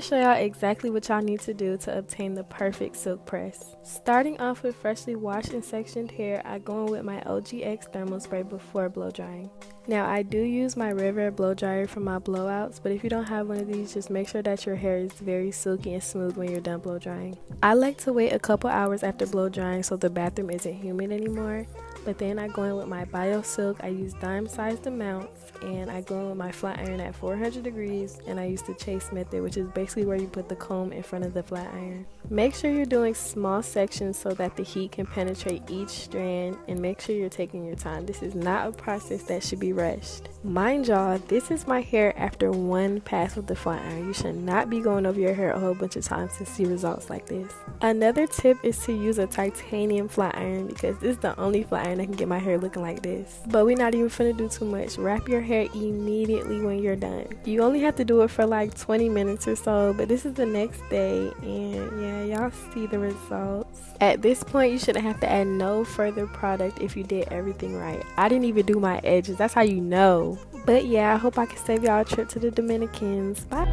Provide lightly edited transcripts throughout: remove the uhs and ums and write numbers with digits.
show y'all exactly what y'all need to do to obtain the perfect silk press. Starting off with freshly washed and sectioned hair, I go in with my OGX thermal spray before blow drying. Now I do use my River blow dryer for my blowouts, but if you don't have one of these, just make sure that your hair is very silky and smooth when you're done blow drying. I like to wait a couple hours after blow drying so the bathroom isn't humid anymore. But then I go in with my Bio Silk. I use dime sized amounts, and I go in with my flat iron at 400 degrees, and I use the chase method, which is basically where you put the comb in front of the flat iron. Make sure you're doing small sections so that the heat can penetrate each strand, and make sure you're taking your time. This is not a process that should be rushed. Mind y'all, this is my hair after one pass with the flat iron. You should not be going over your hair a whole bunch of times to see results like this. Another tip is to use a titanium flat iron, because this is the only flat iron that can get my hair looking like this. But we're not even finna do too much. Wrap your hair immediately when you're done. You only have to do it for like 20 minutes or so, but this is the next day, and yeah, y'all see the results. At this point, you shouldn't have to add no further product if you did everything right. I didn't even do my edges. That's how you know. But yeah, I hope I can save y'all a trip to the Dominicans. Bye.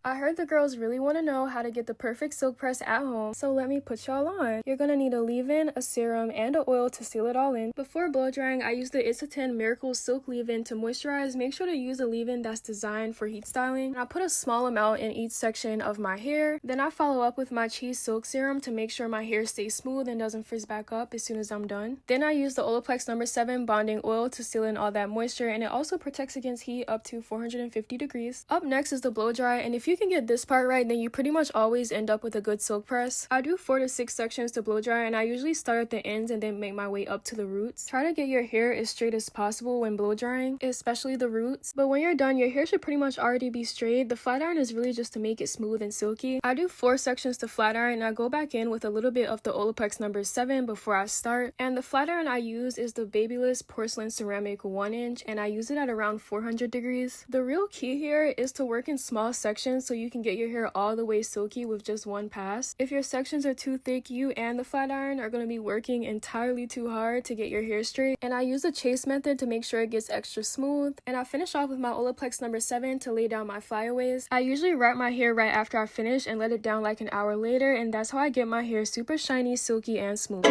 I heard the girls really want to know how to get the perfect silk press at home, so let me put y'all on. You're gonna need a leave-in, a serum, and an oil to seal it all in. Before blow drying, I use the It's a 10 Miracle Silk Leave-In to moisturize. Make sure to use a leave-in that's designed for heat styling. And I put a small amount in each section of my hair. Then I follow up with my Cheese Silk Serum to make sure my hair stays smooth and doesn't frizz back up as soon as I'm done. Then I use the Olaplex No. 7 Bonding Oil to seal in all that moisture, and it also protects against heat up to 450 degrees. Up next is the blow dry, and if you can get this part right, then you pretty much always end up with a good silk press. I do 4 to 6 sections to blow dry, and I usually start at the ends and then make my way up to the roots. Try to get your hair as straight as possible when blow drying, especially the roots. But when you're done, your hair should pretty much already be straight. The flat iron is really just to make it smooth and silky. I do 4 sections to flat iron, and I go back in with a little bit of the Olaplex No. 7 before I start. And the flat iron I use is the Babyliss Porcelain Ceramic 1-inch, and I use it at around 400 degrees. The real key here is to work in small sections so you can get your hair all the way silky with just one pass. If your sections are too thick, you and the flat iron are going to be working entirely too hard to get your hair straight. And I use the chase method to make sure it gets extra smooth. And I finish off with my Olaplex No. 7 to lay down my flyaways. I usually wrap my hair right after I finish and let it down like an hour later, and that's how I get my hair super shiny, silky, and smooth.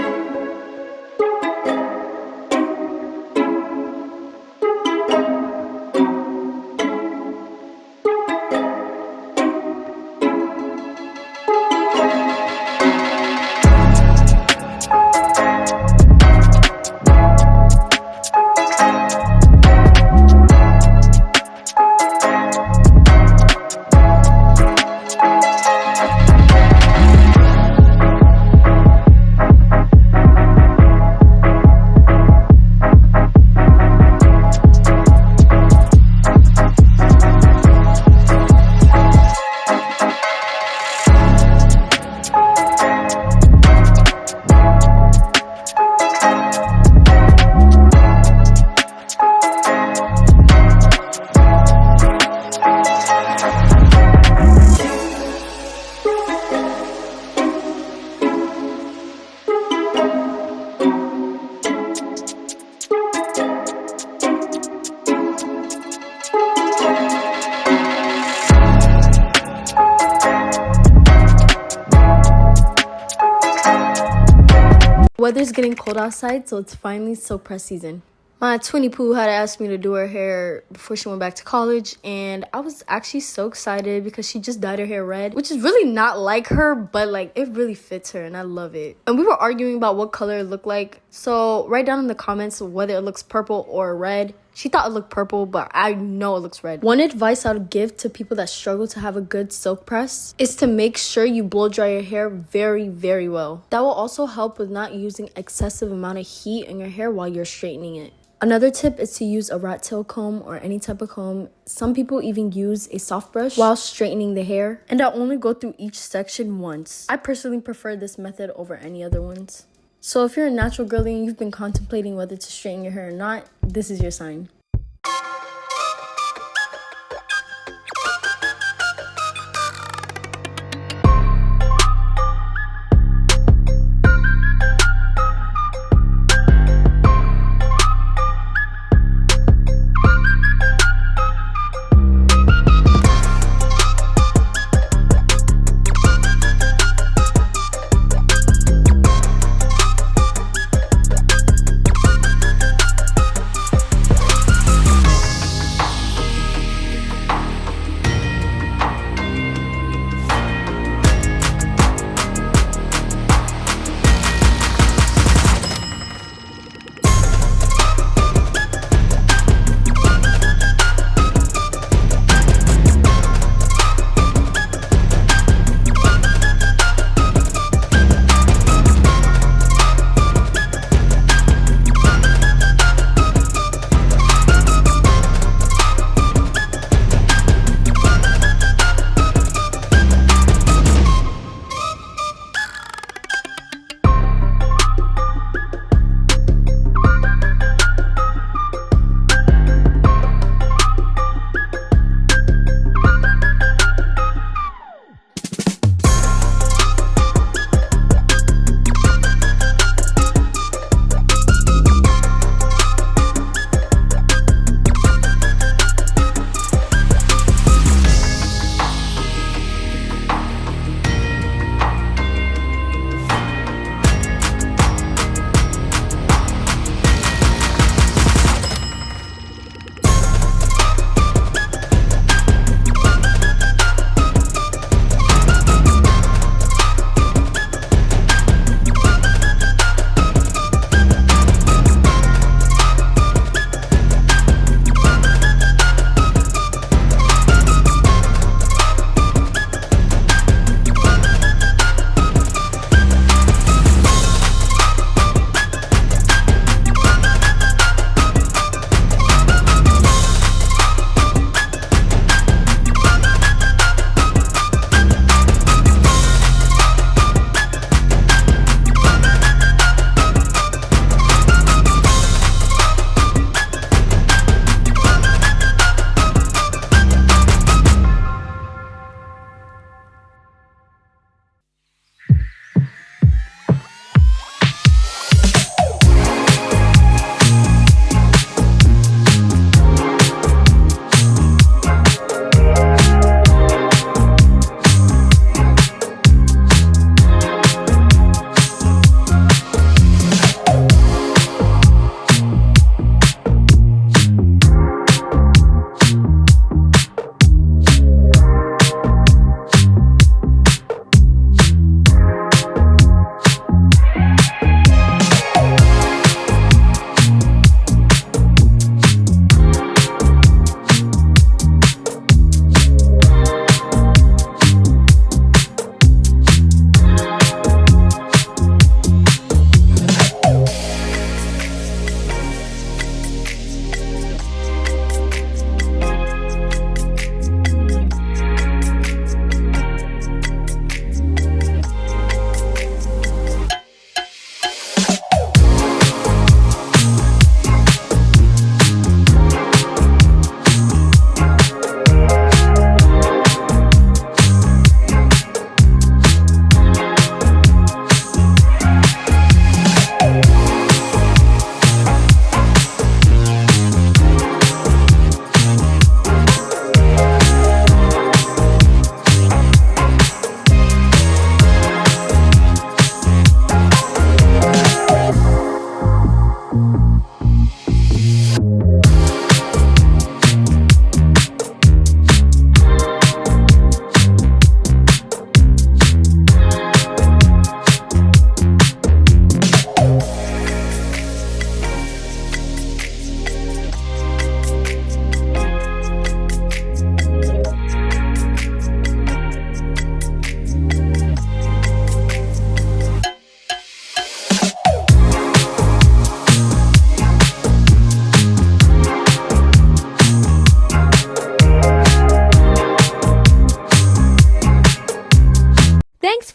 Weather's getting cold outside, so it's finally silk press season. My Twinnie Pooh had asked me to do her hair before she went back to college, and I was actually so excited because she just dyed her hair red, which is really not like her, but like it really fits her and I love it. And we were arguing about what color it looked like, so write down in the comments whether it looks purple or red. She thought it looked purple, but I know it looks red. One advice I would give to people that struggle to have a good silk press is to make sure you blow dry your hair very, very well. That will also help with not using excessive amount of heat in your hair while you're straightening it. Another tip is to use a rat tail comb or any type of comb. Some people even use a soft brush while straightening the hair, and I'll only go through each section once. I personally prefer this method over any other ones. So if you're a natural girly and you've been contemplating whether to straighten your hair or not, this is your sign.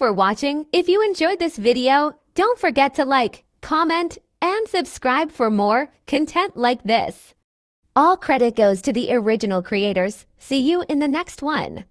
for watching. If you enjoyed this video, don't forget to like, comment, and subscribe for more content like this. All credit goes to the original creators. See you in the next one.